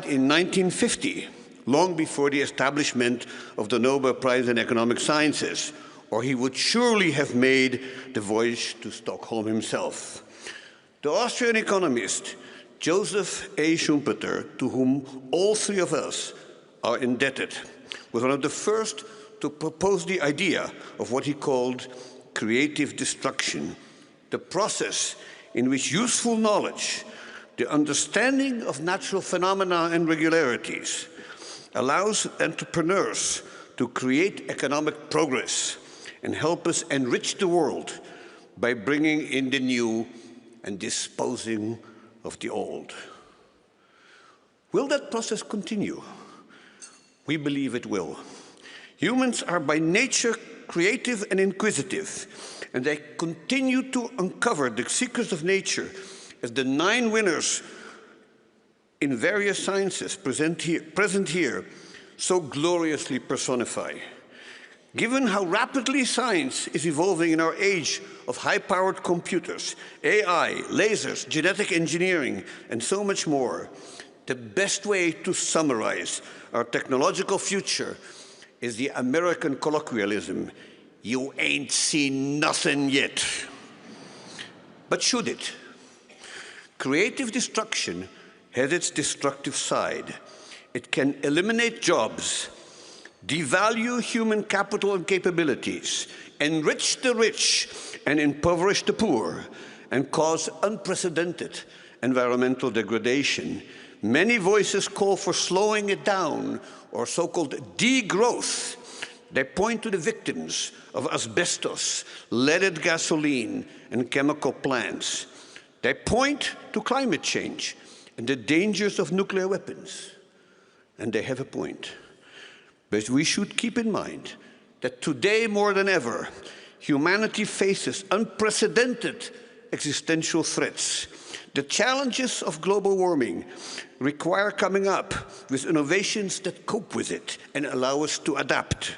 in 1950, long before the establishment of the Nobel Prize in Economic Sciences, or he would surely have made the voyage to Stockholm himself. The Austrian economist Joseph A. Schumpeter, to whom all three of us are indebted, was one of the first to propose the idea of what he called creative destruction, the process in which useful knowledge, the understanding of natural phenomena and regularities, allows entrepreneurs to create economic progress and help us enrich the world by bringing in the new and disposing of the old. Will that process continue? We believe it will. Humans are by nature creative and inquisitive, and they continue to uncover the secrets of nature, as the 9 winners in various sciences present here so gloriously personify. Given how rapidly science is evolving in our age of high-powered computers, AI, lasers, genetic engineering, and so much more, the best way to summarize our technological future is the American colloquialism, "You ain't seen nothing yet." But should it? Creative destruction has its destructive side. It can eliminate jobs, devalue human capital and capabilities, enrich the rich and impoverish the poor, and cause unprecedented environmental degradation. Many voices call for slowing it down, or so-called degrowth. They point to the victims of asbestos, leaded gasoline, and chemical plants. They point to climate change and the dangers of nuclear weapons. And they have a point. But we should keep in mind that today, more than ever, humanity faces unprecedented existential threats. The challenges of global warming require coming up with innovations that cope with it and allow us to adapt.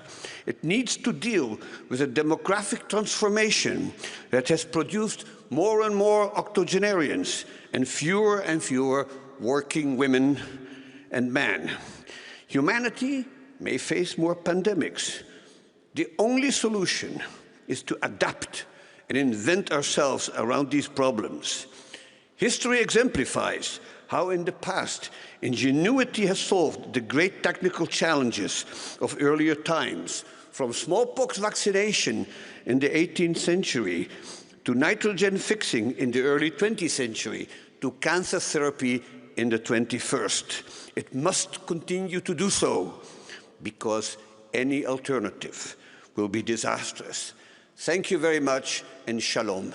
It needs to deal with a demographic transformation that has produced more and more octogenarians and fewer working women and men. Humanity may face more pandemics. The only solution is to adapt and invent ourselves around these problems. History exemplifies how in the past ingenuity has solved the great technical challenges of earlier times, from smallpox vaccination in the 18th century to nitrogen fixing in the early 20th century to cancer therapy in the 21st. It must continue to do so, because any alternative will be disastrous. Thank you very much, and shalom.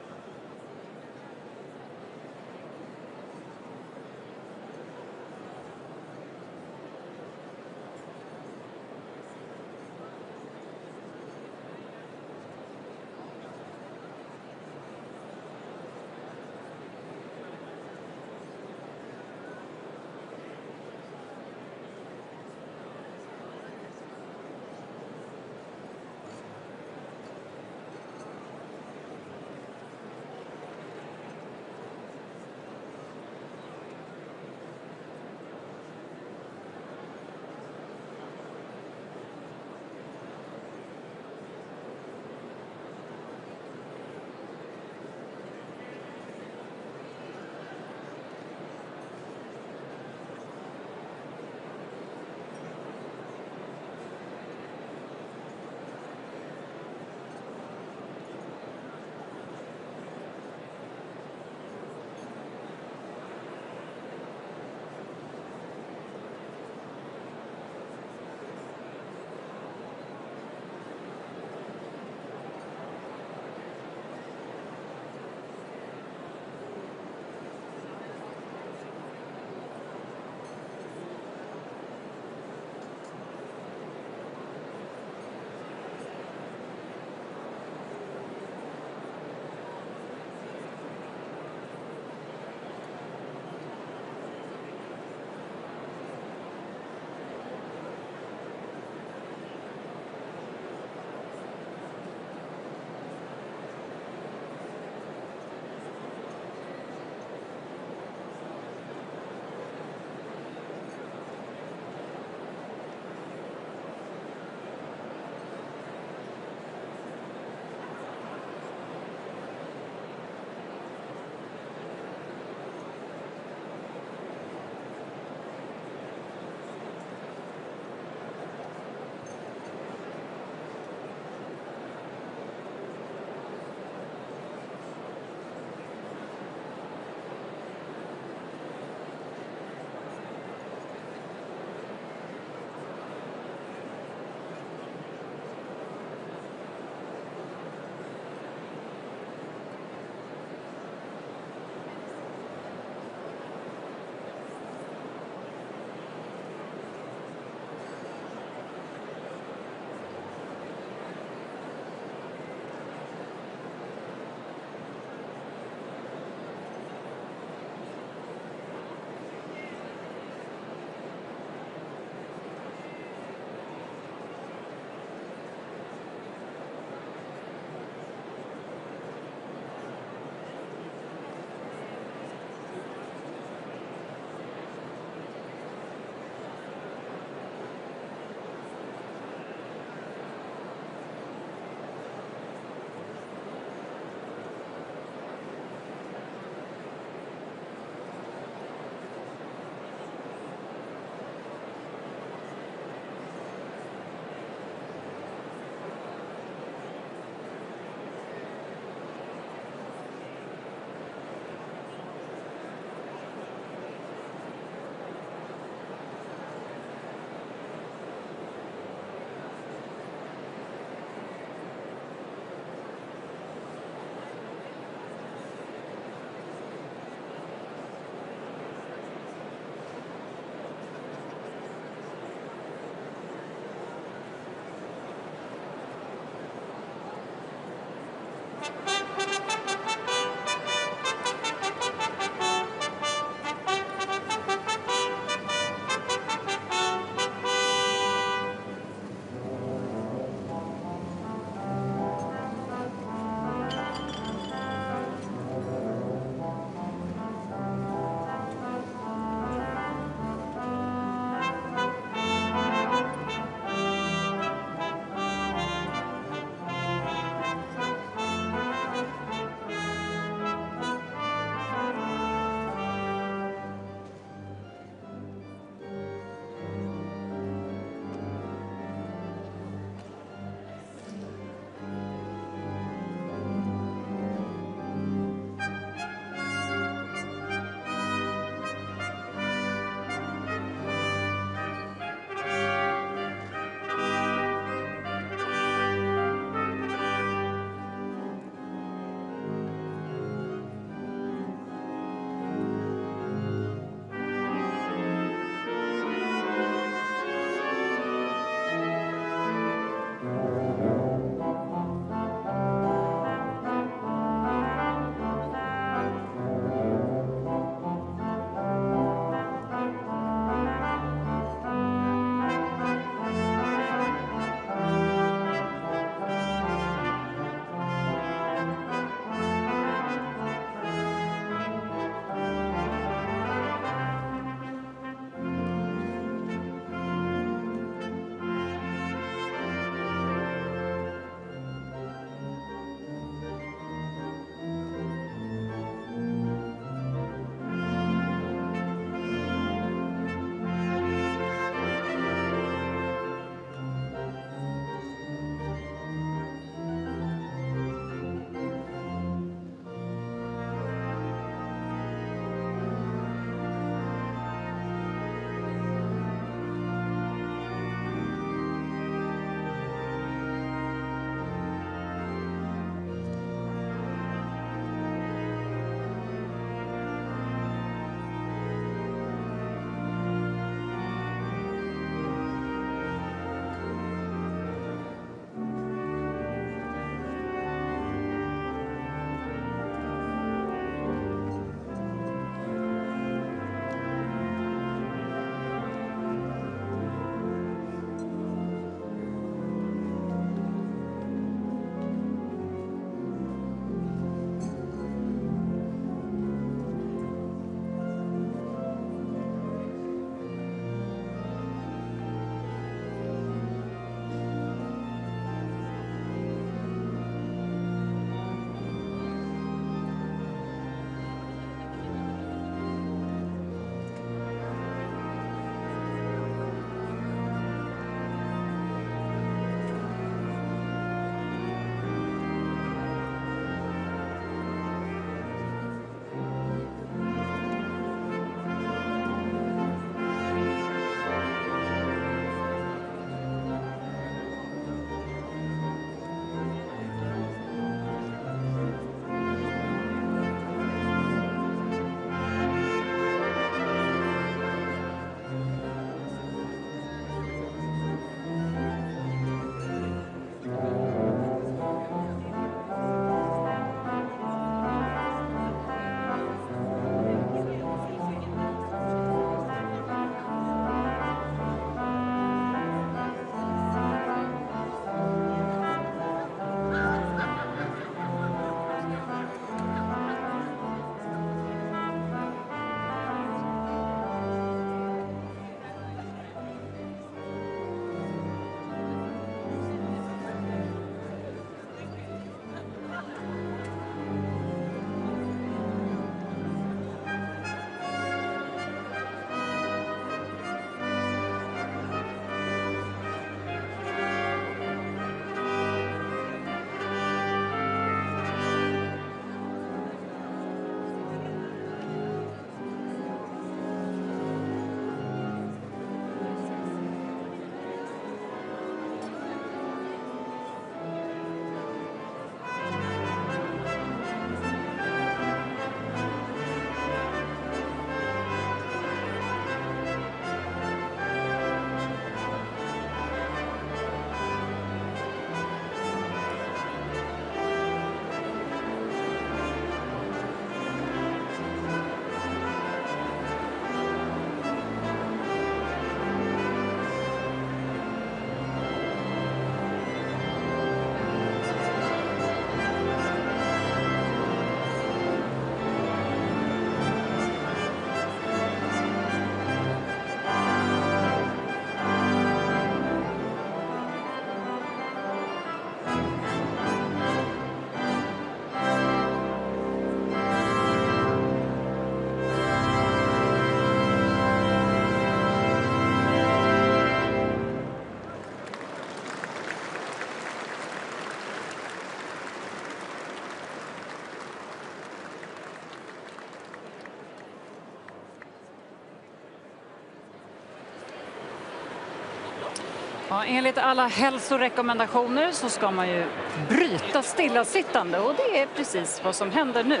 Ja, enligt alla hälsorekommendationer så ska man ju bryta stillasittande och det är precis vad som händer nu.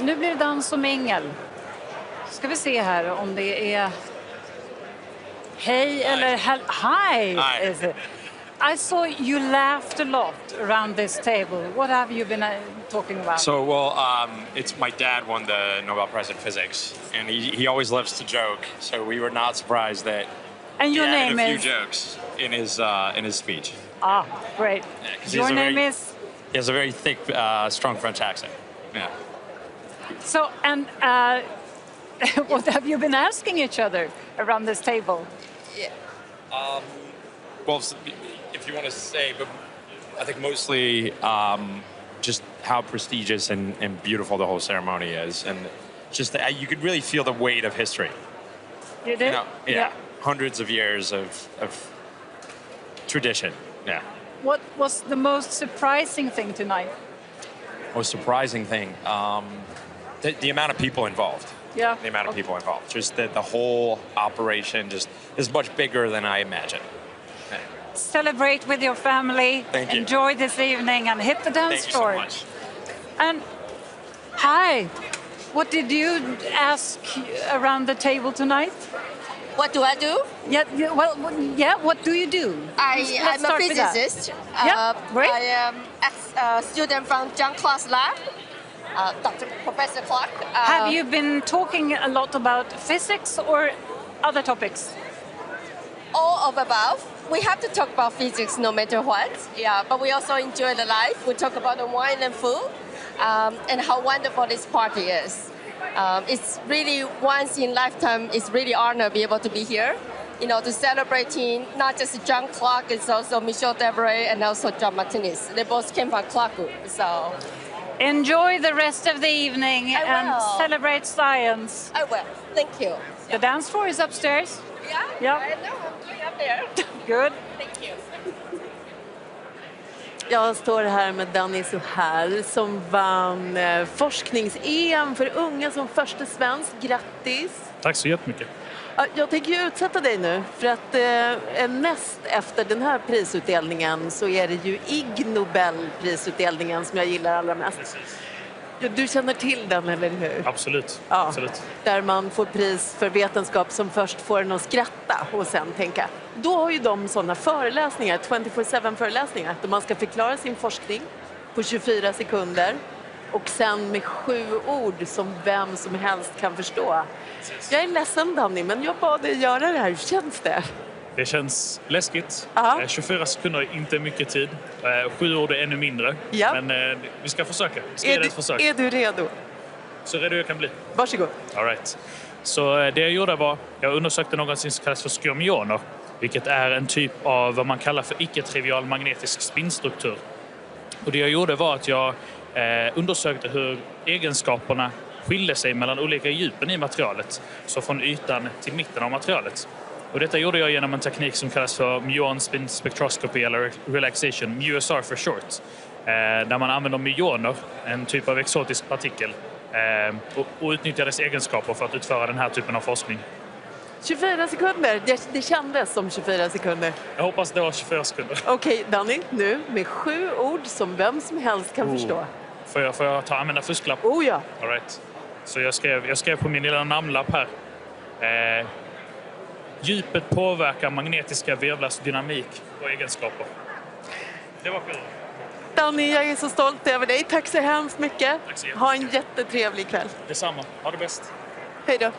Nu blir det dans och mingel. Ska vi se här om det är hej eller hi. Is it? I saw you laughed a lot around this table. What have you been talking about? So, well, it's my dad won the Nobel Prize in physics, and he always loves to joke. So we were not surprised that And your he name added a is? few jokes in his speech. Ah, great. Yeah, Your name is? He has a very thick, strong French accent. Yeah. So, and what have you been asking each other around this table? Well, if you want to say, but I think mostly just how prestigious and beautiful the whole ceremony is, and just that you could really feel the weight of history. You did? Yeah. Hundreds of years of tradition. Yeah. What was the most surprising thing tonight? Most surprising thing, the amount of people involved. Yeah. The amount of people involved. Just that the whole operation just is much bigger than I imagined. Celebrate with your family. Thank you. Enjoy this evening and hit the dance floor. Thank you so much. And hi, what did you ask around the table tonight? What do I do? Yeah, what do you do? Let's I'm a start with that. physicist. Yeah, great. I am a student from John Clark's lab, Professor Clark. Have you been talking a lot about physics or other topics? All of above. We have to talk about physics no matter what. Yeah, but we also enjoy the life. We talk about the wine and food, and how wonderful this party is. It's really once in lifetime. It's really honor to be able to be here. You know, to celebrating not just John Clark, it's also Michel Debré and also John Martinez. They both came from Clark Group, so. Enjoy the rest of the evening I and will. celebrate science. I will. Thank you. The dance floor is upstairs. Yeah. I know. I'm going up there. Good. Thank you. Jag står här med Danny Suhal som vann forsknings-EM för unga som första svensk. Grattis! Tack så jättemycket. Jag tänker ju utsätta dig nu för att näst efter den här prisutdelningen så är det ju Ig Nobelprisutdelningen som jag gillar allra mest. Precis. Du känner till den, eller hur? Absolut. Ja, Absolut. där man får pris för vetenskap som först får en att skratta och sen tänka. Då har ju de sådana föreläsningar, 24/7-föreläsningar, där man ska förklara sin forskning på 24 sekunder och sen med 7 ord som vem som helst kan förstå. Jag är ledsen, Danny, men jag bad dig göra det här. Hur känns det? Det känns läskigt. Aha. 24 sekunder är inte mycket tid. 7 ord är ännu mindre. Ja. Men vi ska försöka. Vi ska göra ett försök. Är du redo? Så redo jag kan bli. Varsågod. All right. Så det jag gjorde var, jag undersökte någonting som kallas för skromioner, vilket är en typ av vad man kallar för icke-trivial magnetisk spinstruktur. Och det jag gjorde var att jag undersökte hur egenskaperna skilde sig mellan olika djupen i materialet, så från ytan till mitten av materialet. Och detta gjorde jag genom en teknik som kallas för muon spin spectroscopy eller relaxation, MUSR för short, där man använder myoner, en typ av exotisk partikel, och utnyttjar dess egenskaper för att utföra den här typen av forskning. 24 sekunder, det kändes som 24 sekunder. Jag hoppas det var 24 sekunder. Okej, Danny, nu med 7 ord som vem som helst kan förstå. Får jag använda fusklapp? Oh ja. All right. Så jag skrev på min lilla namnlapp här. Djupet påverkar magnetiska virvlars dynamik och egenskaper. Det var skillnad. Danny, jag är så stolt över dig. Tack så hemskt mycket. Tack så jättemycket. Ha en jättetrevlig kväll. Detsamma. Ha det bäst. Hej då.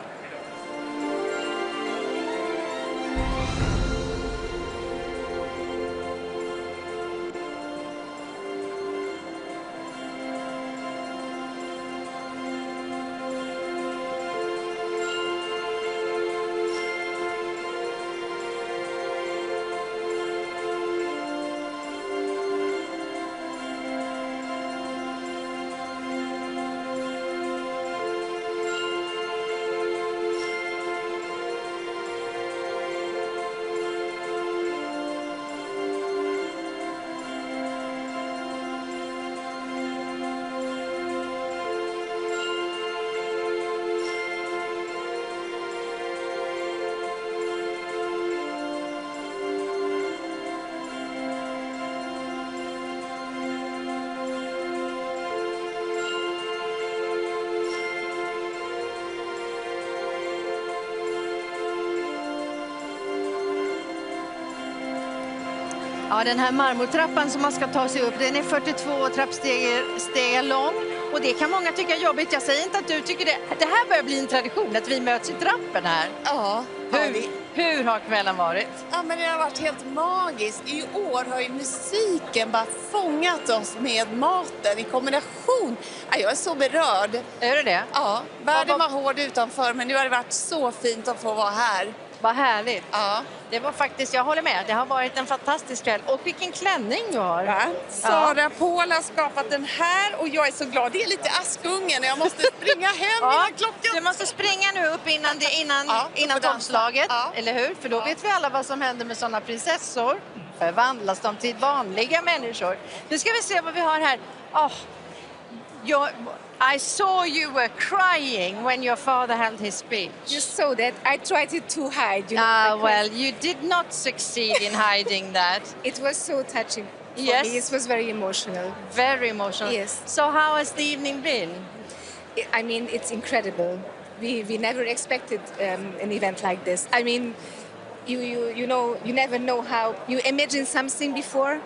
Ja, den här marmortrappan som man ska ta sig upp, den är 42 trappsteg lång. Och det kan många tycka är jobbigt. Jag säger inte att du tycker det. Det här börjar bli en tradition att vi möts i trappen här. Ja, Hur har kvällen varit? Ja, men det har varit helt magiskt. I år har ju musiken bara fångat oss med maten i kombination. Ja, jag är så berörd. Är du det? Ja, världen var hård utanför, men nu har det varit så fint att få vara här. Vad härligt. Ja. Det var faktiskt, jag håller med, det har varit en fantastisk kväll. Och vilken klänning du har. Ja. Sara Paul har skapat den här och jag är så glad. Det är lite Askungen och jag måste springa hem innan klockan. Du måste springa nu upp innan tolvslaget, eller hur? För då vet vi alla vad som händer med sådana prinsessor. Förvandlas de till vanliga människor. Nu ska vi se vad vi har här. I saw you were crying when your father held his speech. You saw that. I tried to hide. Well, you did not succeed in hiding that. It was so touching for Yes. me. It was very emotional. Very emotional. Yes. So how has the evening been? I mean, it's incredible. We never expected an event like this. I mean, you never know how you imagine something before.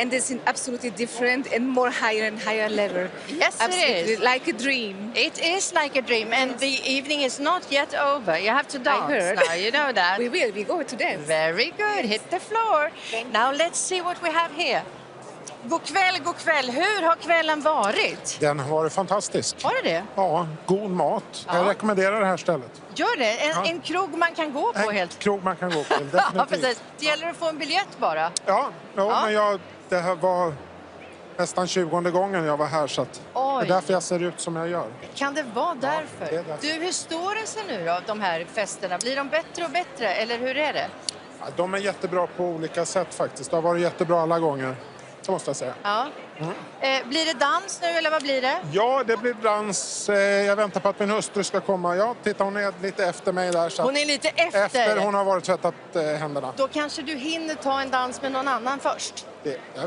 And this is absolutely different and more higher and higher level. Yes, absolutely, it is. like a dream. It is like a dream, and the evening is not yet over. You have to dance heard. now, you know that. We will. We go to dance. Very good. Hit the floor. Now let's see what we have here. God kväll. Hur har kvällen varit? Den har varit fantastisk. Har det? Ja, god mat. Jag rekommenderar det här stället. Gör det? En krog man kan gå på helt? Krog man kan gå på, definitivt. Ja, precis. Det gäller att få en biljett bara. Ja. Men det här var nästan 20:e gången jag var här, så att det är därför jag ser ut som jag gör. Kan det vara därför? det är därför. Du, hur står det sig nu då, de här festerna? Blir de bättre och bättre, eller hur är det? Ja, de är jättebra på olika sätt faktiskt. Det har varit jättebra alla gånger, så måste jag säga. Ja. Blir det dans nu, eller vad blir det? Ja, det blir dans. Jag väntar på att min hustru ska komma. Ja, titta, hon är lite efter mig där. Så hon är lite efter? Efter hon har varit tvättat händerna. Då kanske du hinner ta en dans med någon annan först?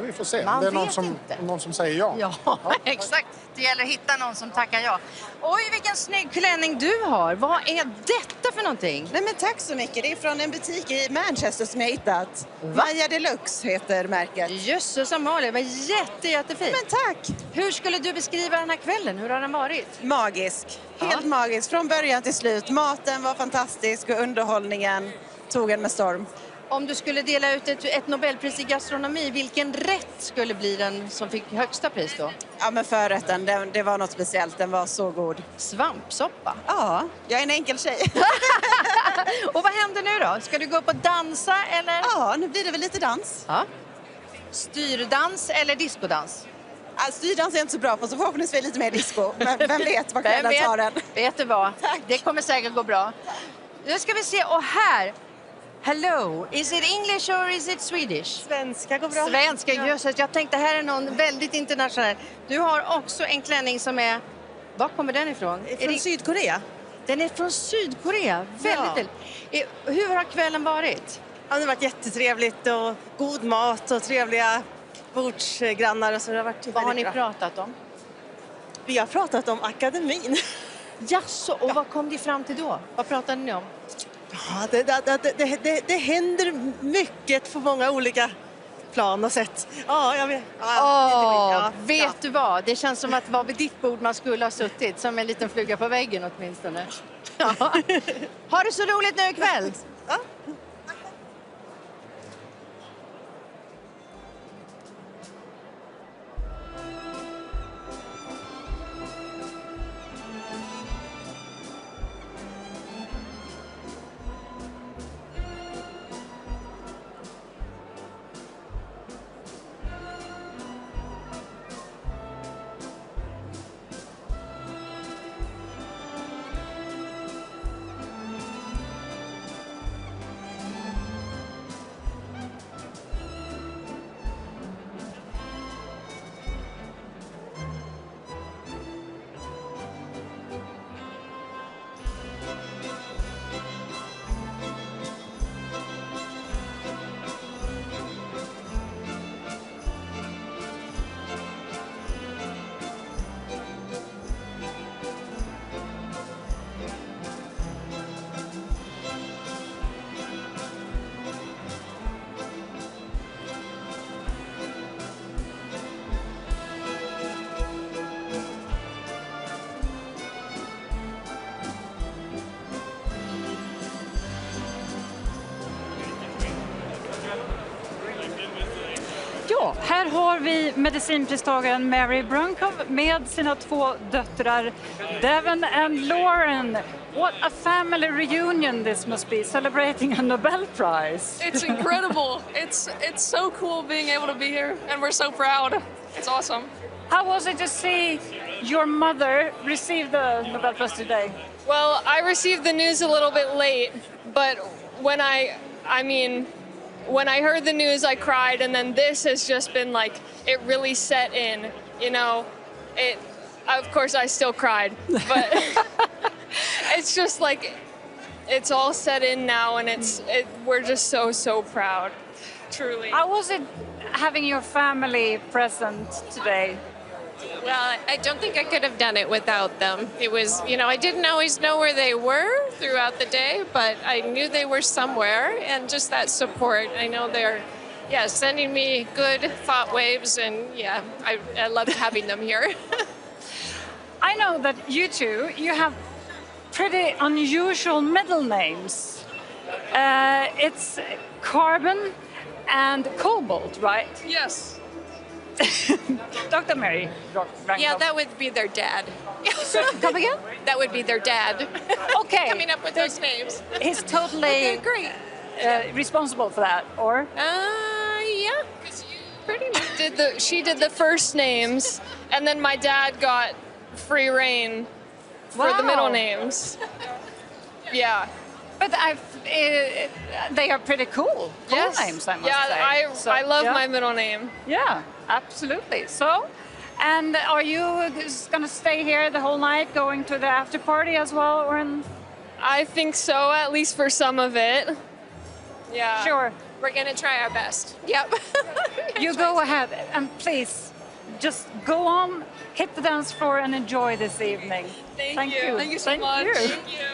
Vi får se. Man det är vet någon som säger ja. Ja, exakt. Det gäller att hitta någon som tackar ja. Oj, vilken snygg klänning du har. Vad är detta för någonting? Nej, men tack så mycket. Det är från en butik i Manchester som jag hittat. Maja Deluxe heter märket. Jösses Amalia, det var jättefint. Men tack! Hur skulle du beskriva den här kvällen? Hur har den varit? Magisk. Helt magisk. Från början till slut. Maten var fantastisk och underhållningen tog en med storm. Om du skulle dela ut ett Nobelpris i gastronomi, vilken rätt skulle bli den som fick högsta pris då? Ja, men förrätten, det var något speciellt. Den var så god. Svampsoppa? Ja, jag är en enkel tjej. Och vad händer nu då? Ska du gå upp och dansa eller? Ja, nu blir det väl lite dans. Ja. Styrdans eller diskodans? Ja, styrdans är jag inte så bra på, så förhoppningsvis lite mer disco. Men vem vet vad kvällen tar den. Vet du vad? Tack. Det kommer säkert gå bra. Nu ska vi se, och här... Hello, is it English or is it Swedish? Svenska går bra. Svenska, just. Jag tänkte här är någon väldigt internationell. Du har också en klänning som är... Var kommer den ifrån? Från Sydkorea. Den är från Sydkorea, väldigt. Hur har kvällen varit? Ja, det har varit jättetrevligt och god mat och trevliga bordsgrannar. Och så det har varit vad har ni bra. pratat om? Vi har pratat om akademin. Jaså, och vad kom ni fram till då? Vad pratade ni om? Ja, det händer mycket på många olika plan och sätt. Ja, jag vet. Vet du vad? Det känns som att det var vid ditt bord man skulle ha suttit, som en liten fluga på väggen åtminstone. Ja. Har du så roligt nu ikväll? Ja. Ja, här har vi medicinpristagaren Mary Brunkov med sina 2 döttrar Devon and Lauren. What a family reunion this must be, celebrating a Nobel Prize. It's incredible. It's so cool being able to be here, and we're so proud. It's awesome. How was it to see your mother receive the Nobel Prize today? Well, I received the news a little bit late, but when I heard the news, I cried, and then this has just been like, it really set in, you know. Of course, I still cried, but it's just like, it's all set in now, and we're just so proud, truly. How was it having your family present today? Well, I don't think I could have done it without them. It was, you know, I didn't always know where they were throughout the day, but I knew they were somewhere, and just that support. I know they're, sending me good thought waves, and I loved having them here. I know that you have pretty unusual middle names. It's Carbon and Cobalt, right? Yes. Dr. Mary Brunkov. Yeah, that would be their dad. Come again? That would be their dad. Okay. Coming up with those names. He's totally great. Responsible for that, or? Yeah. Pretty much. She did the first names, and then my dad got free reign for the middle names. Yeah. But they are pretty cool names, I must say. I love my middle name. Yeah, absolutely. So, and are you going to stay here the whole night, going to the after party as well, or? I think so, at least for some of it. Yeah. Sure. We're going to try our best. Yep. You go ahead, and please, just go on, hit the dance floor, and enjoy this evening. Thank you. Thank you so much. You. Thank you.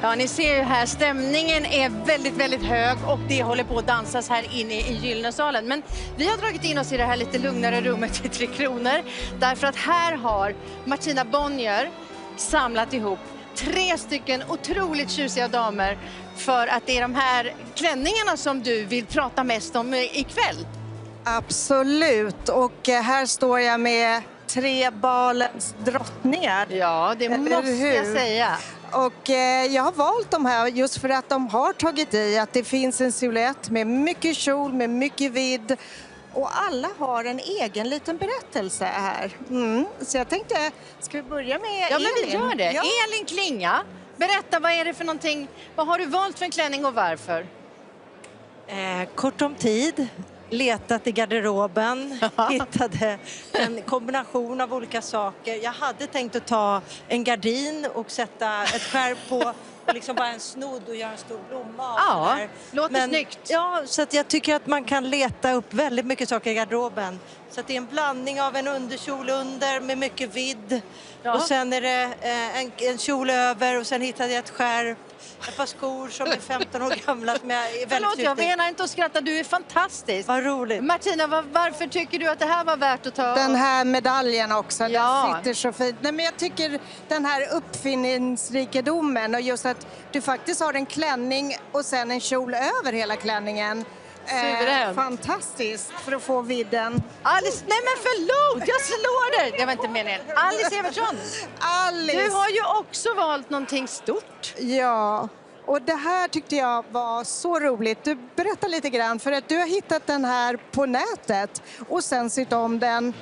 Ja, ni ser ju här, stämningen är väldigt hög och det håller på att dansas här inne i Gyllene salen. Men vi har dragit in oss i det här lite lugnare rummet i 3 Kronor. Därför att här har Martina Bonnier samlat ihop 3 stycken otroligt tjusiga damer för att det är de här klänningarna som du vill prata mest om ikväll. Absolut, och här står jag med 3 balens drottningar. Ja, det måste jag säga. Och jag har valt de här just för att de har tagit i att det finns en silhuett med mycket kjol, med mycket vidd. Och alla har en egen liten berättelse här. Så jag tänkte, ska vi börja med Elin? Ja, men vi gör det. Ja. Elin Klinga, berätta, vad är det för någonting? Vad har du valt för en klänning och varför? Kort om tid. Letat i garderoben, hittade en kombination av olika saker. Jag hade tänkt att ta en gardin och sätta ett skärp på och liksom bara en snodd och göra en stor blomma. Ja, låter snyggt. Ja, så att jag tycker att man kan leta upp väldigt mycket saker i garderoben. Så att det är en blandning av en underkjol under med mycket vidd. Ja. Och sen är det en kjol över och sen hittade jag ett skärp. Ett par skor som är 15 år gamla som jag är väldigt Förlåt, jag menar inte att skratta, du är fantastisk. Vad roligt. Martina, varför tycker du att det här var värt att ta? Den här medaljen också, den sitter så fint. Nej, men jag tycker den här uppfinningsrikedomen och just att du faktiskt har en klänning och sen en kjol över hela klänningen. Fantastiskt för att få vidden. Alice, nej men förlåt, jag slår dig. Det var inte meningen. Alice Evertsson, Alice. Du har ju också valt någonting stort. Ja, och det här tyckte jag var så roligt. Du berättar lite grann, för att du har hittat den här på nätet och sen sytt om den.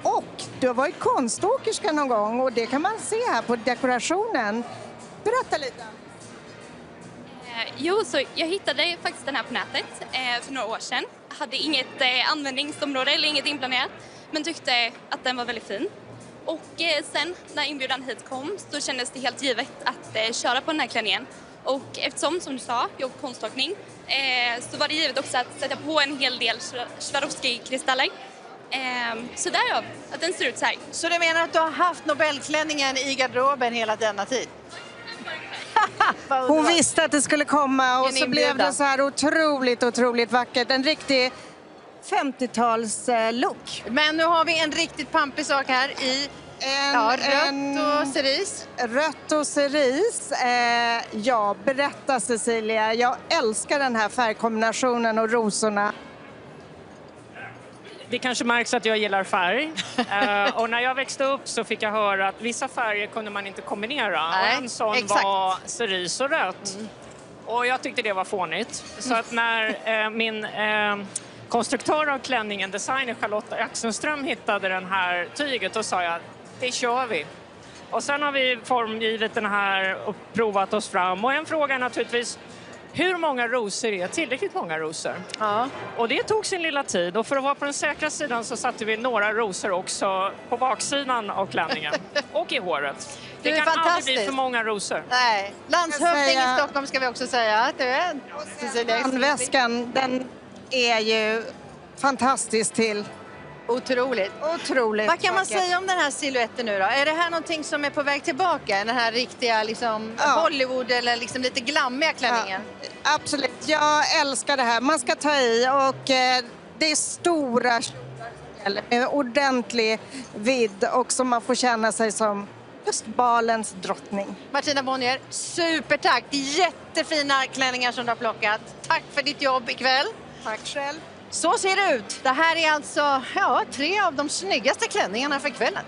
Och du har varit konståkerska någon gång och det kan man se här på dekorationen. Berätta lite. Jo, så jag hittade faktiskt den här på nätet för några år sedan. Jag hade inget användningsområde eller inget inplanerat, men tyckte att den var väldigt fin. Och sen när inbjudan hit kom så kändes det helt givet att köra på den här klänningen. Och eftersom, som du sa, jag har konståkning, så var det givet också att sätta på en hel del Swarovski-kristaller. Så därav att den ser ut så här. Så du menar att du har haft Nobelklänningen i garderoben hela denna tid? Hon visste att det skulle komma och så blev det så här otroligt vackert. En riktig 50-tals-look. Men nu har vi en riktigt pampig sak här i rött och cerise. Rött och cerise. Ja, berätta Cecilia. Jag älskar den här färgkombinationen och rosorna. Det kanske märks att jag gillar färg. Och när jag växte upp så fick jag höra att vissa färger kunde man inte kombinera. Nej, och en sån var cerise och rött. Och jag tyckte det var fånigt. Så att när min konstruktör av klänningen, designer Charlotta Axenström, hittade den här tyget, då sa jag, det kör vi. Och sen har vi formgivit den här och provat oss fram. Och en fråga är naturligtvis, hur många rosor är tillräckligt många rosor? Ja. Och det tog sin lilla tid. Och för att vara på den säkra sidan så satte vi några rosor också på baksidan av klänningen. Och i håret. Det kan aldrig bli för många rosor. Nej. Landshövding i Stockholm ska vi också säga att du är. Handväskan, den är ju fantastisk till. Otroligt. Vad kan man säga om den här siluetten nu då? Är det här någonting som är på väg tillbaka? Den här riktiga liksom, Hollywood eller liksom lite glammiga klänningen? Ja, absolut. Jag älskar det här. Man ska ta i och det är stora med ordentlig vidd och så man får känna sig som just balens drottning. Martina Bonnier, supertack! Jättefina klänningar som du har plockat. Tack för ditt jobb ikväll. Tack själv. Så ser det ut. Det här är alltså 3 av de snyggaste klänningarna för kvällen.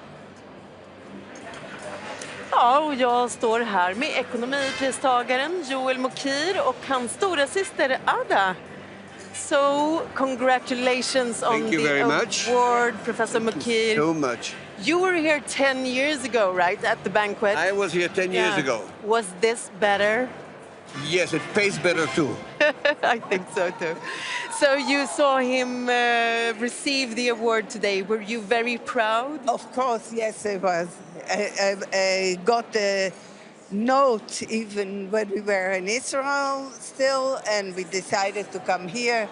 Ja, och jag står här med ekonomipristagaren Joel Mokir och hans stora syster Ada. So, congratulations on the award, Professor Mokir. So much. You were here 10 years ago, right, at the banquet? I was here 10 years ago. Was this better? Yes, it pays better too. I think so too. So you saw him receive the award today. Were you very proud? Of course, yes, I was. I got a note even when we were in Israel still, and we decided to come here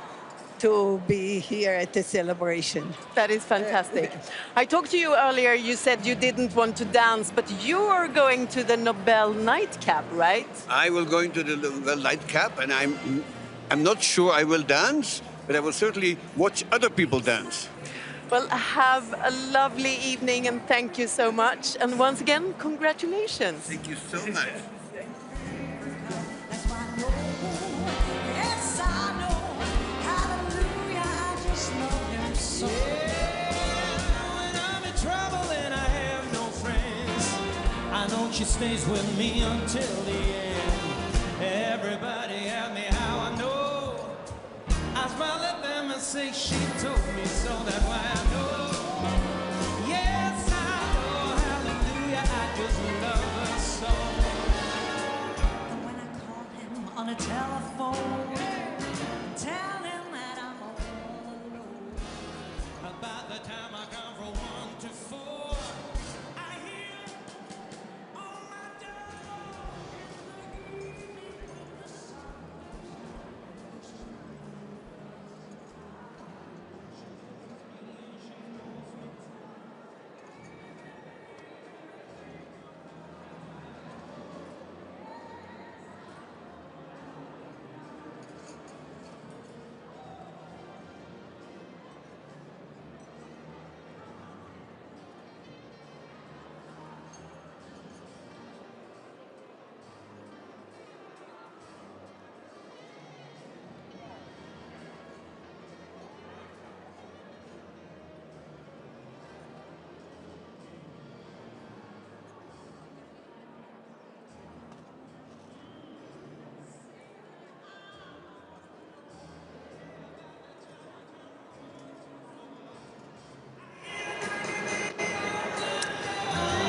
to be here at the celebration. That is fantastic. I talked to you earlier, you said you didn't want to dance, but you are going to the Nobel nightcap, right? I will go into the Nobel nightcap, and I'm not sure I will dance, but I will certainly watch other people dance. Well, have a lovely evening and thank you so much. And once again, congratulations. Thank you so much. She stays with me until the end. Everybody ask me how I know. I smile at them and say she told me so. That's why I know. Yes, I know. Hallelujah, I just love her so. And when I call him on a telephone, tell him that I'm all alone. About the time I come from 1 to 4.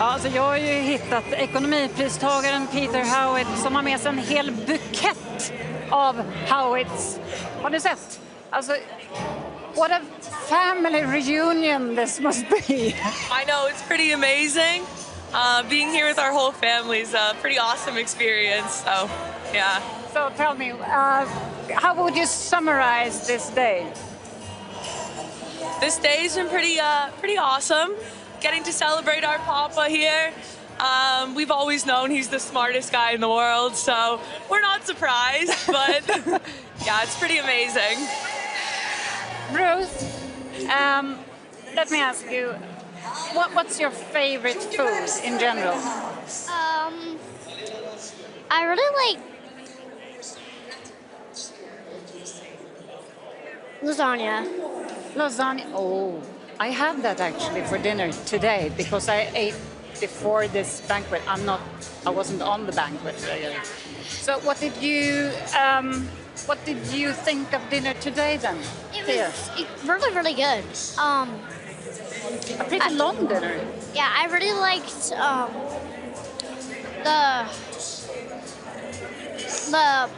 alltså jag har ju hittat ekonomipristagaren Peter Howitt som har med sig en hel bukett av Howitts. Har ni sett? Alltså, what a family reunion this must be. I know, it's pretty amazing. Being here with our whole family is a pretty awesome experience, so yeah. So tell me, how would you summarize this day? This day's been pretty awesome. Getting to celebrate our Papa here. We've always known he's the smartest guy in the world, so we're not surprised, but yeah, it's pretty amazing. Ruth, let me ask you, what's your favorite food in general? I really like lasagna. Lasagna? Oh, I had that actually for dinner today because I ate before this banquet. I wasn't on the banquet really. So what did you think of dinner today then? It was really, really good. A pretty long dinner. Yeah, I really liked the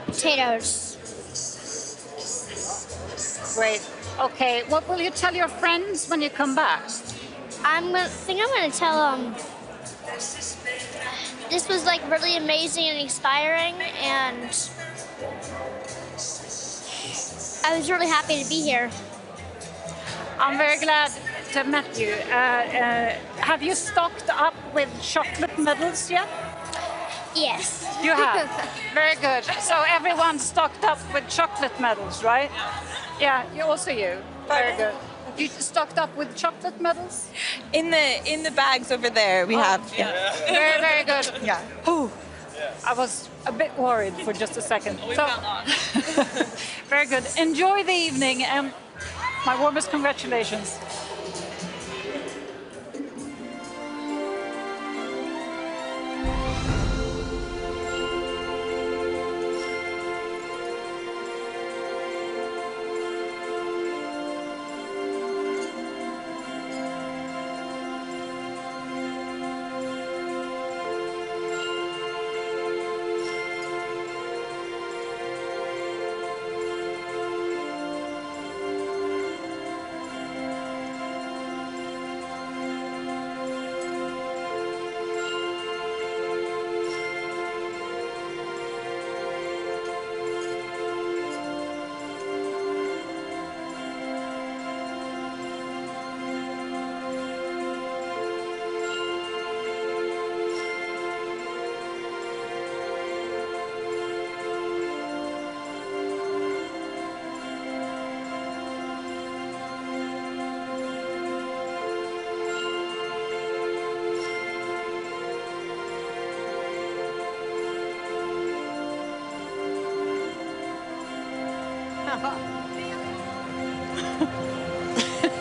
potatoes. Great. Okay, what will you tell your friends when you come back? I'm gonna tell them this was like really amazing and inspiring, and I was really happy to be here. I'm very glad to have met you. Have you stocked up with chocolate medals yet? Yes. You have? Very good. So everyone's stocked up with chocolate medals, right? Yeah, you. Very good. You stocked up with chocolate medals? In the bags over there we have. Yeah. Very, very good. Yeah. Ooh, I was a bit worried for just a second. Very good. Enjoy the evening and my warmest congratulations.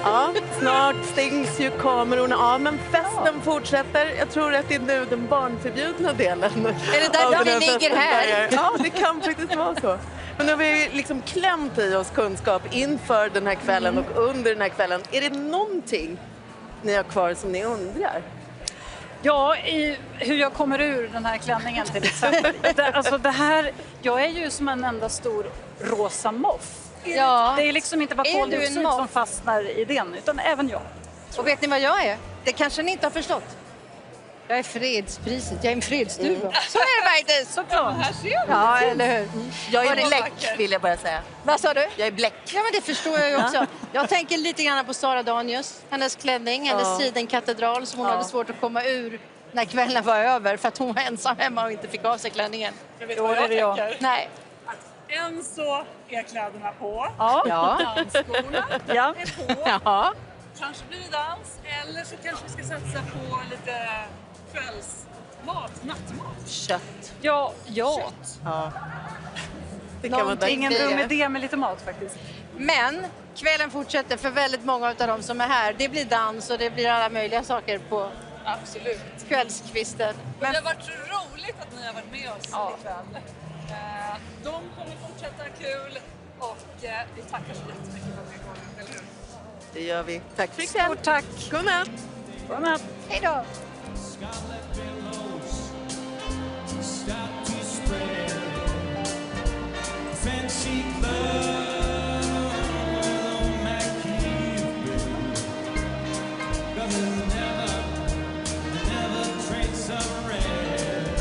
Ja, snart stängs ju kamerorna av, men festen fortsätter. Jag tror att det är nu den barnförbjudna delen. Är det därför vi ligger här? Ja, det kan faktiskt vara så. Men nu har vi liksom klämt i oss kunskap inför den här kvällen och under den här kvällen. Är det någonting ni har kvar som ni undrar? Ja, hur jag kommer ur den här klänningen till exempel. Det här, jag är ju som en enda stor rosa moff. Ja. Det är liksom inte bara koldioxid som fastnar i den, utan även jag. Och vet ni vad jag är? Det kanske ni inte har förstått. Jag är fredspriset, jag är en fredsduva. Så är det faktiskt, såklart. Här ser vi. Ja, eller hur? Jag är bläck, vill jag bara säga. Vad sa du? Jag är bläck. Ja, men det förstår jag ju också. Jag tänker lite grann på Sara Danius, hennes klänning, hennes sidenkatedral som hon hade svårt att komma ur när kvällen var över för att hon var ensam hemma och inte fick av sig klänningen. Jag vet vad jag tänker. Nej. Än så är kläderna på, Ja. dansskorna Ja. är på, Ja. kanske blir det dans, eller så kanske vi ska satsa på lite kvällsmat, nattmat. Kött. Ja. Kött. Ja. Det kan man Ingen dum idé med lite mat faktiskt. Men kvällen fortsätter för väldigt många av dem som är här. Det blir dans och det blir alla möjliga saker på kvällskvisten. Men det har varit roligt att ni har varit med oss ikväll. De kommer fortsätta kul och vi tackar så jättemycket för att ni kom, eller hur? Det gör vi. Tack för ikväll. Stort tack. Godnatt. Godnatt. Hej då. scarlet billows start to spread. Fancy clothes on my Cupid, 'cause there's never trace of red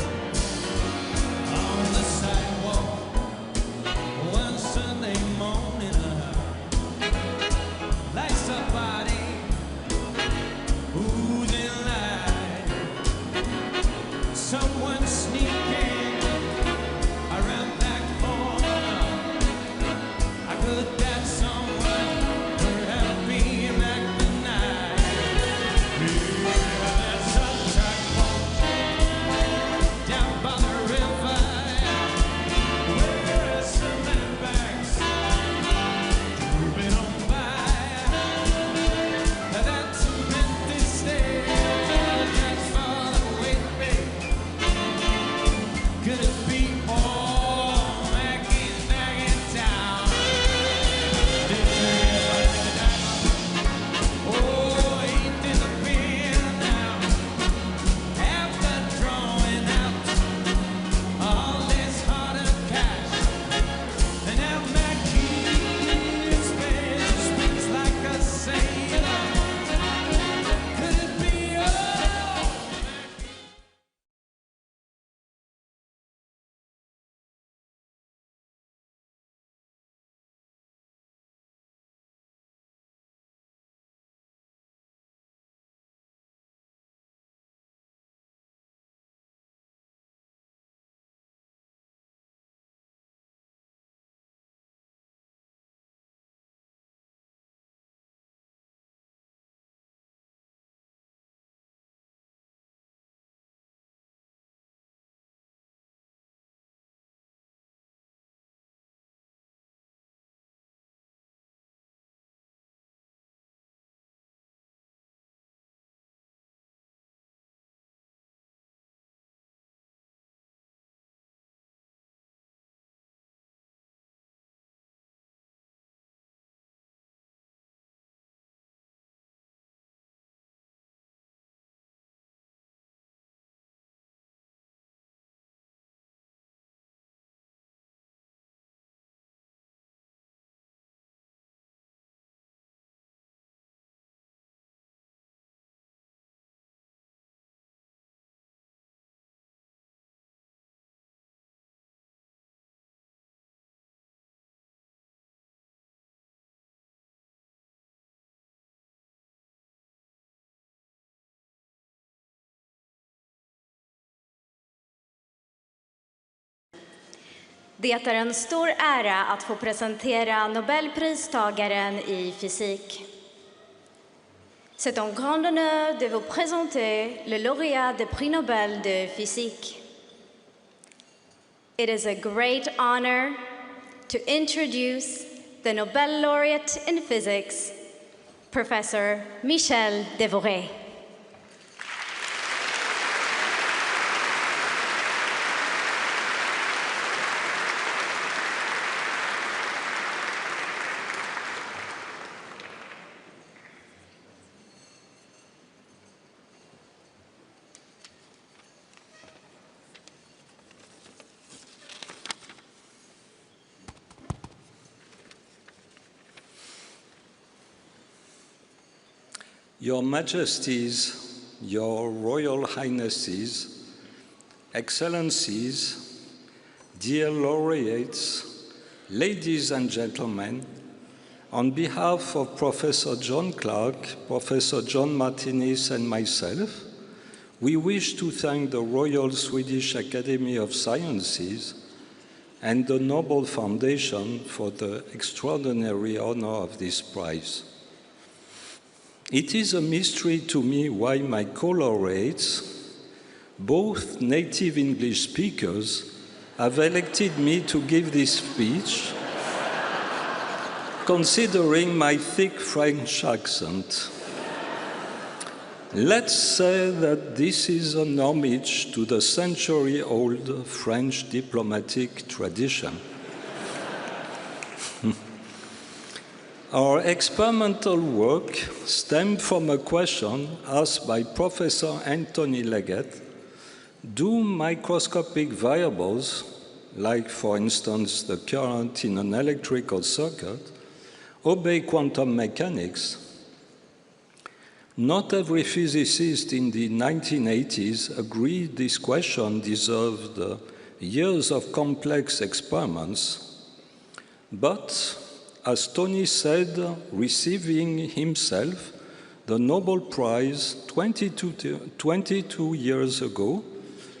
on the sidewalk one Sunday morning. Like somebody who's in line, someone sneaking around that corner. I could that someone perhaps be back tonight. Yeah, there's a tugboat down by the river where cement bags moving on by. That's a empty stage, that's for the wait, babe. Could it be all back in town? Did you hear about that? Oh, he disappeared now after drawing out all this hard cash. And now Mackie's face speaks like a sailor. Could it be all? Det är en stor ära att få presentera Nobelpristagaren i fysik. C'est un grand honneur de vous présenter le lauréat du prix Nobel de physique. It is a great honor to introduce the Nobel Laureate in Physics, Professor Michel Devoret. Your Majesties, Your Royal Highnesses, Excellencies, dear laureates, ladies and gentlemen, on behalf of Professor John Clark, Professor John Martinis, and myself, we wish to thank the Royal Swedish Academy of Sciences and the Nobel Foundation for the extraordinary honor of this prize. It is a mystery to me why my co-laureates, both native English speakers, have elected me to give this speech, considering my thick French accent. Let's say that this is an homage to the century-old French diplomatic tradition. Our experimental work stemmed from a question asked by Professor Anthony Leggett: do microscopic variables, like for instance the current in an electrical circuit, obey quantum mechanics? Not every physicist in the 1980s agreed this question deserved years of complex experiments, but as Tony said, receiving himself the Nobel Prize 22 years ago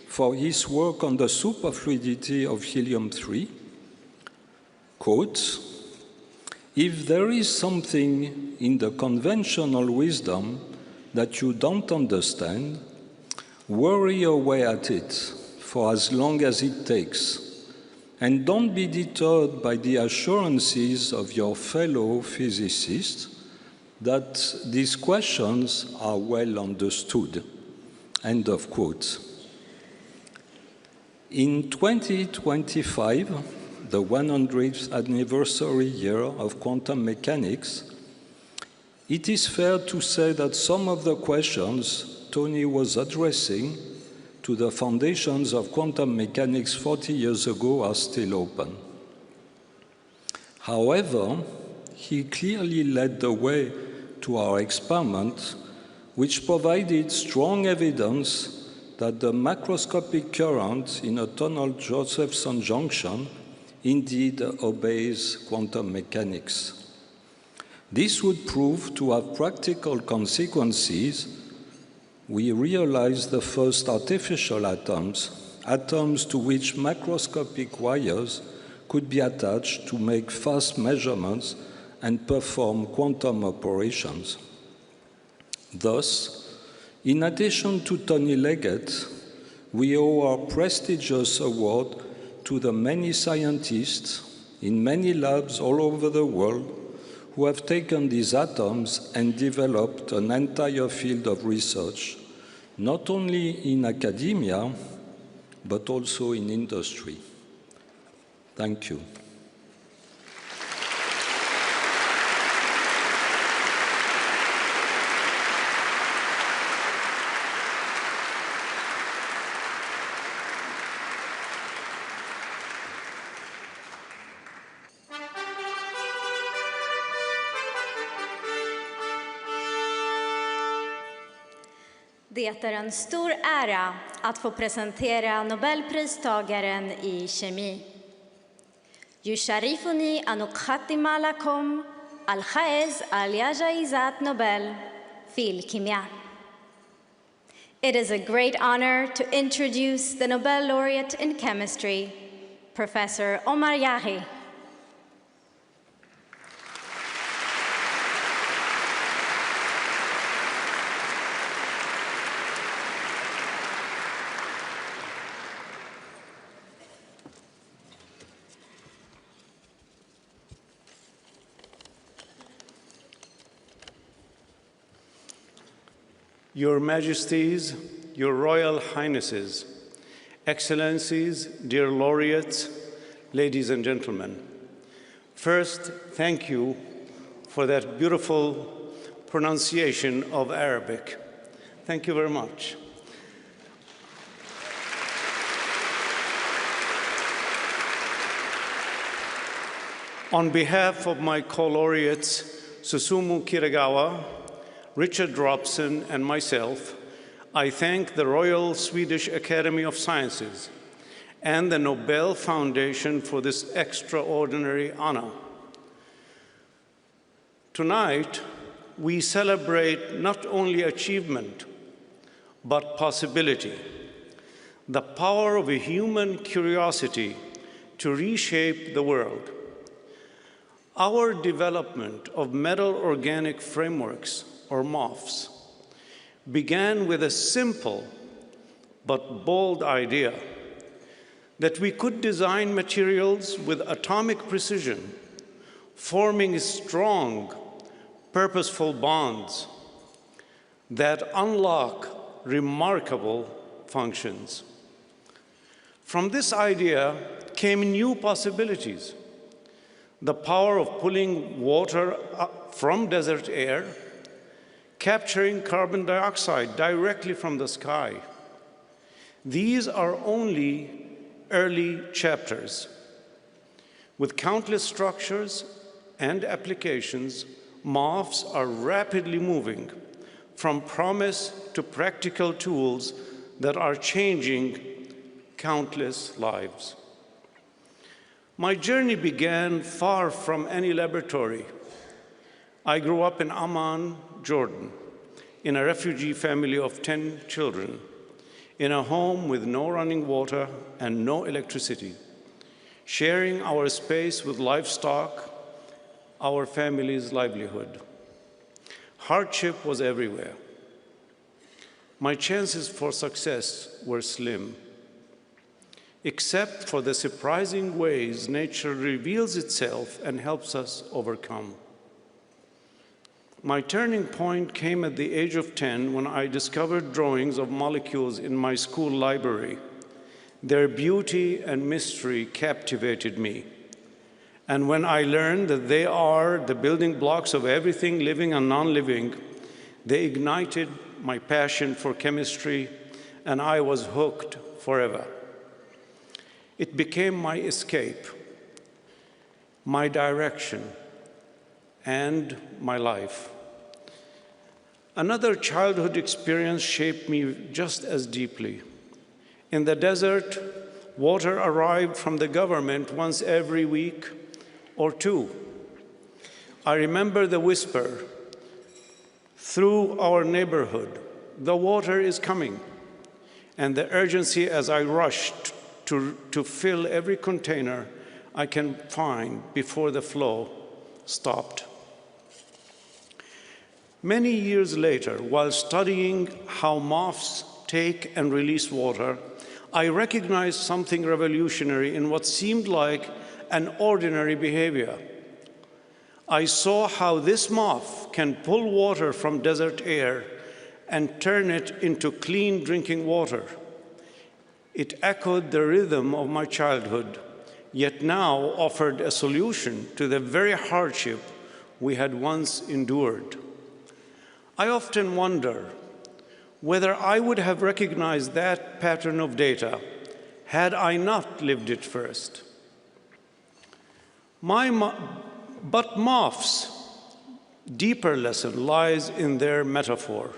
for his work on the superfluidity of helium-3, quote, "If there is something in the conventional wisdom that you don't understand, worry away at it for as long as it takes. And don't be deterred by the assurances of your fellow physicists that these questions are well understood." End of quote. In 2025, the 100th anniversary year of quantum mechanics, it is fair to say that some of the questions Tony was addressing to the foundations of quantum mechanics 40 years ago are still open. However, he clearly led the way to our experiment, which provided strong evidence that the macroscopic current in a tunnel-Josephson junction indeed obeys quantum mechanics. This would prove to have practical consequences. We realized the first artificial atoms to which macroscopic wires could be attached to make fast measurements and perform quantum operations. Thus, in addition to Tony Leggett, we owe our prestigious award to the many scientists in many labs all over the world who have taken these atoms and developed an entire field of research, not only in academia, but also in industry. Thank you. Det är en stor ära att få presentera Nobelpristagaren i kemi. يشرفني أن أقدم لكم الحائز على جائزة نوبل في الكيمياء. It is a great honor to introduce the Nobel Laureate in Chemistry, Professor Omar Yahi. Your Majesties, Your Royal Highnesses, Excellencies, dear laureates, ladies and gentlemen. First, thank you for that beautiful pronunciation of Arabic. Thank you very much. On behalf of my co-laureates, Susumu Kirigawa, Richard Robson, and myself, I thank the Royal Swedish Academy of Sciences and the Nobel Foundation for this extraordinary honor. Tonight, we celebrate not only achievement, but possibility, the power of a human curiosity to reshape the world. Our development of metal organic frameworks, or MOFs, began with a simple but bold idea that we could design materials with atomic precision, forming strong, purposeful bonds that unlock remarkable functions. From this idea came new possibilities. the power of pulling water from desert air, capturing carbon dioxide directly from the sky. These are only early chapters. With countless structures and applications, MOFs are rapidly moving from promise to practical tools that are changing countless lives. My journey began far from any laboratory. I grew up in Amman, Jordan, in a refugee family of 10 children, in a home with no running water and no electricity, sharing our space with livestock, our family's livelihood. Hardship was everywhere. My chances for success were slim, except for the surprising ways nature reveals itself and helps us overcome. My turning point came at the age of 10 when I discovered drawings of molecules in my school library. Their beauty and mystery captivated me. And when I learned that they are the building blocks of everything living and non-living, they ignited my passion for chemistry, and I was hooked forever. It became my escape, my direction, and my life. Another childhood experience shaped me just as deeply. In the desert, water arrived from the government once every week or two. I remember the whisper through our neighborhood, "The water is coming," and the urgency as I rushed to fill every container I can find before the flow stopped. Many years later, while studying how moths take and release water, I recognized something revolutionary in what seemed like an ordinary behavior. I saw how this moth can pull water from desert air and turn it into clean drinking water. It echoed the rhythm of my childhood, yet now offered a solution to the very hardship we had once endured. I often wonder whether I would have recognized that pattern of data had I not lived it first. But moths' deeper lesson lies in their metaphor.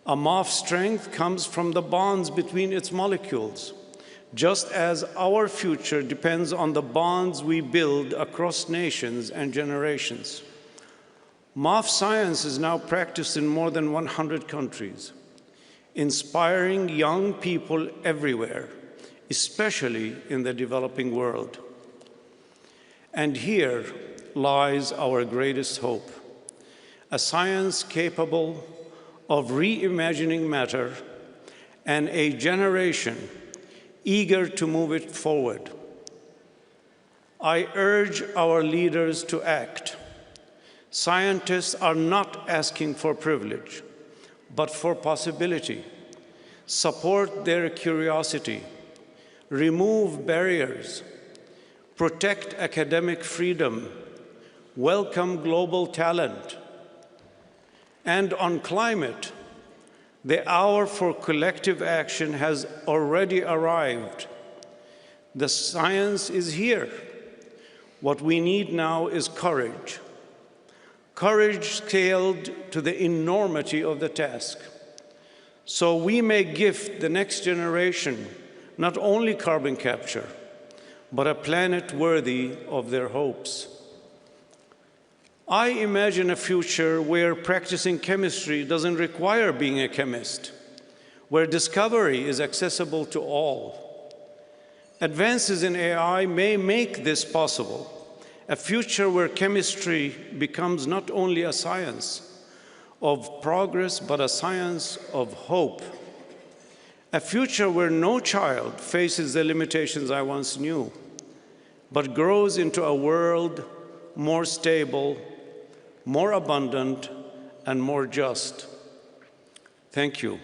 A moth's strength comes from the bonds between its molecules, just as our future depends on the bonds we build across nations and generations. Moth science is now practiced in more than 100 countries, inspiring young people everywhere, especially in the developing world. And here lies our greatest hope, a science capable of reimagining matter and a generation eager to move it forward. I urge our leaders to act. Scientists are not asking for privilege, but for possibility. Support their curiosity, remove barriers, protect academic freedom, welcome global talent. And on climate, the hour for collective action has already arrived. The science is here. What we need now is courage. Courage scaled to the enormity of the task, so we may gift the next generation not only carbon capture, but a planet worthy of their hopes. I imagine a future where practicing chemistry doesn't require being a chemist, where discovery is accessible to all. Advances in AI may make this possible, a future where chemistry becomes not only a science of progress, but a science of hope. A future where no child faces the limitations I once knew, but grows into a world more stable, more abundant, and more just. Thank you.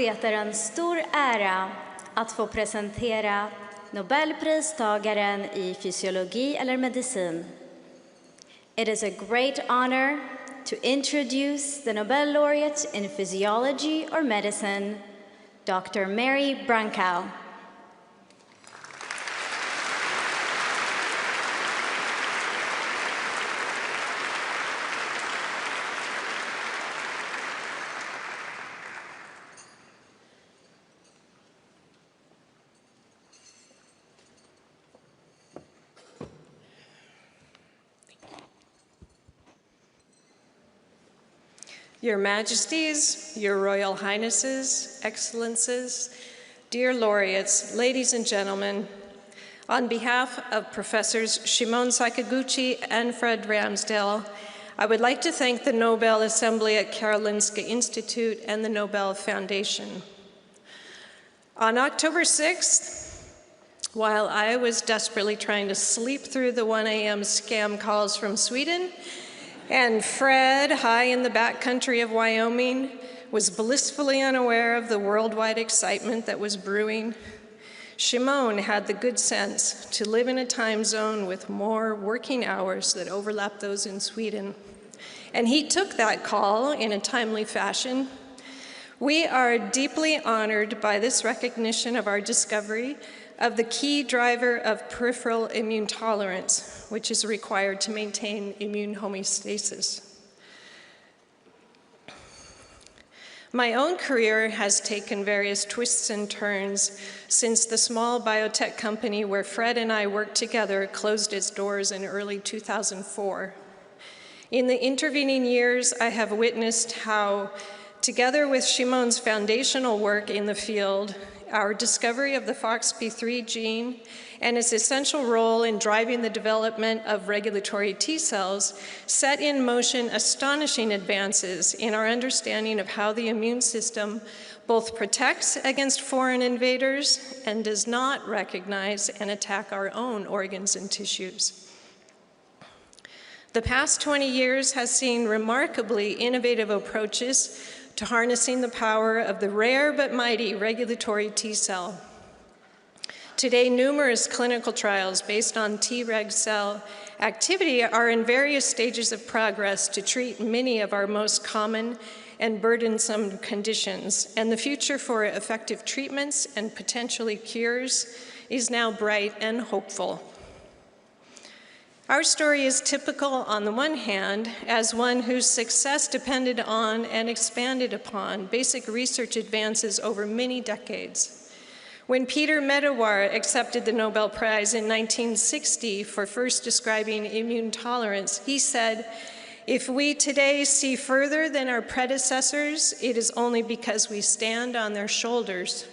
det är en stor ära att få presentera Nobelpristagaren i fysiologi eller medicin. It is a great honor to introduce the Nobel Laureate in Physiology or Medicine, Dr. Mary Brankow. Your Majesties, Your Royal Highnesses, Excellencies, dear laureates, ladies and gentlemen, on behalf of Professors Shimon Sakaguchi and Fred Ramsdell, I would like to thank the Nobel Assembly at Karolinska Institute and the Nobel Foundation. On October 6th, while I was desperately trying to sleep through the 1 a.m. scam calls from Sweden, and Fred, high in the backcountry of Wyoming, was blissfully unaware of the worldwide excitement that was brewing, Shimon had the good sense to live in a time zone with more working hours that overlapped those in Sweden. And he took that call in a timely fashion. We are deeply honored by this recognition of our discovery of the key driver of peripheral immune tolerance, which is required to maintain immune homeostasis. My own career has taken various twists and turns since the small biotech company where Fred and I worked together closed its doors in early 2004. In the intervening years, I have witnessed how, together with Shimon's foundational work in the field, our discovery of the FOXP3 gene and its essential role in driving the development of regulatory T cells set in motion astonishing advances in our understanding of how the immune system both protects against foreign invaders and does not recognize and attack our own organs and tissues. The past 20 years has seen remarkably innovative approaches to harnessing the power of the rare but mighty regulatory T cell. Today, numerous clinical trials based on Treg cell activity are in various stages of progress to treat many of our most common and burdensome conditions, and the future for effective treatments and potentially cures is now bright and hopeful. Our story is typical on the one hand as one whose success depended on and expanded upon basic research advances over many decades. When Peter Medawar accepted the Nobel Prize in 1960 for first describing immune tolerance, he said, "If we today see further than our predecessors, it is only because we stand on their shoulders."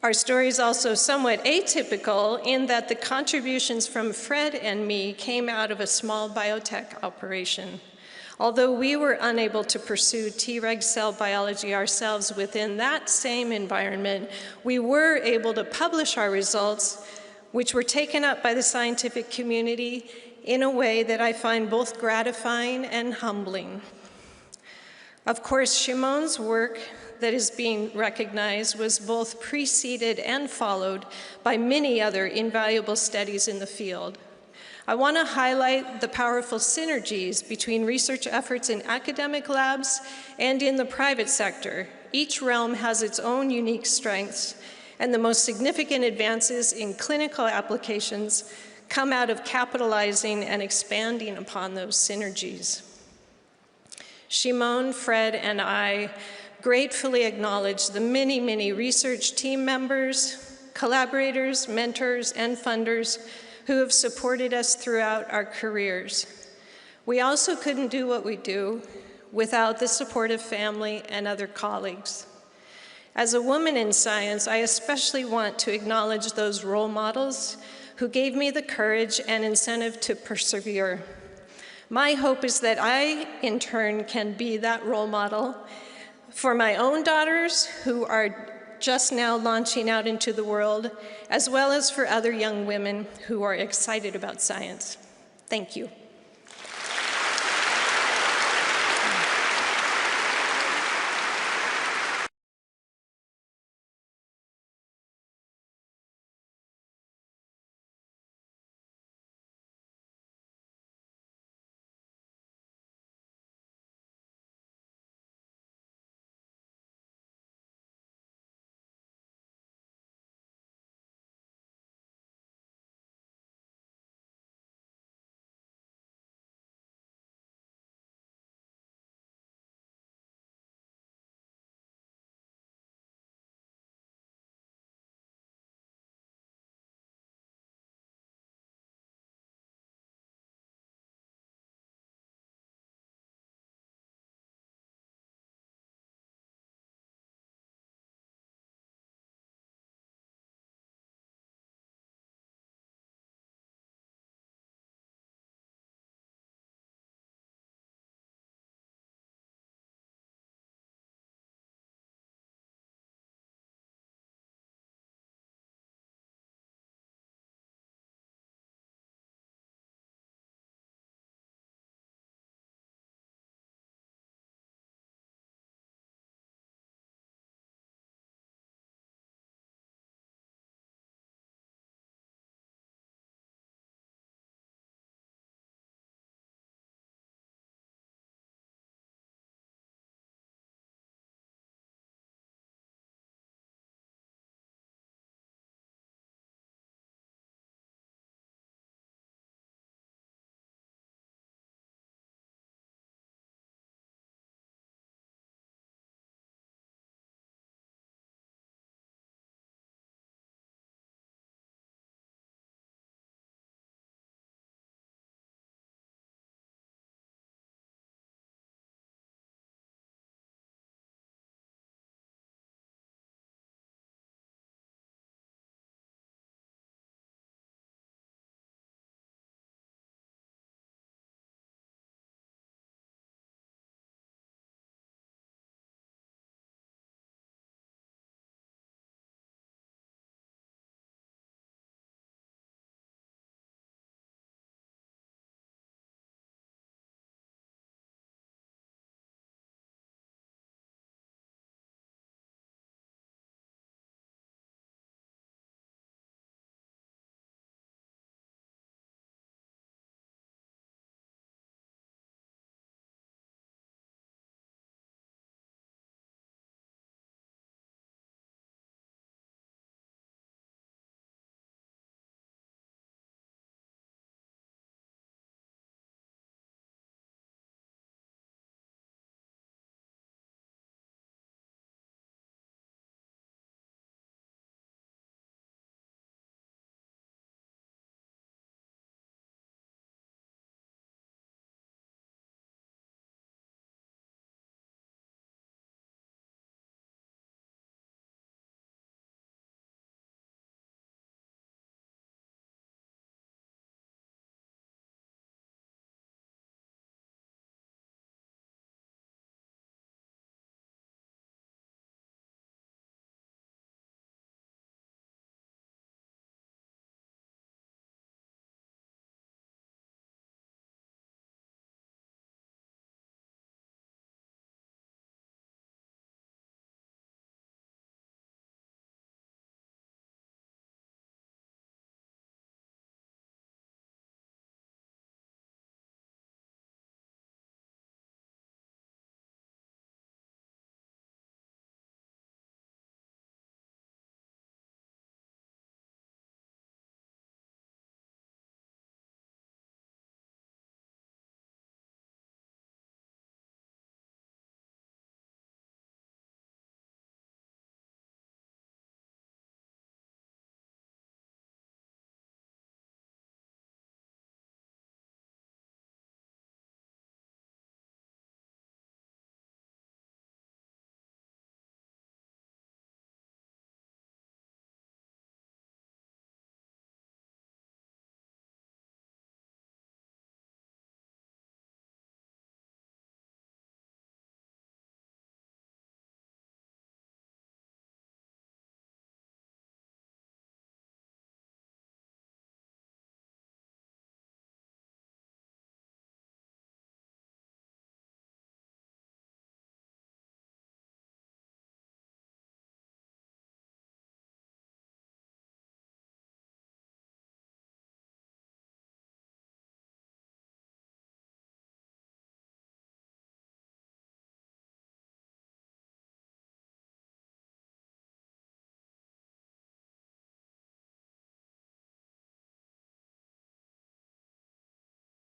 Our story is also somewhat atypical in that the contributions from Fred and me came out of a small biotech operation. Although we were unable to pursue Treg cell biology ourselves within that same environment, we were able to publish our results, which were taken up by the scientific community in a way that I find both gratifying and humbling. Of course, Shimon's work that is being recognized was both preceded and followed by many other invaluable studies in the field. I want to highlight the powerful synergies between research efforts in academic labs and in the private sector. Each realm has its own unique strengths, and the most significant advances in clinical applications come out of capitalizing and expanding upon those synergies. Shimon, Fred, and I gratefully acknowledge the many, many research team members, collaborators, mentors, and funders who have supported us throughout our careers. We also couldn't do what we do without the supportive family and other colleagues. As a woman in science, I especially want to acknowledge those role models who gave me the courage and incentive to persevere. My hope is that I, in turn, can be that role model for my own daughters who are just now launching out into the world, as well as for other young women who are excited about science. Thank you.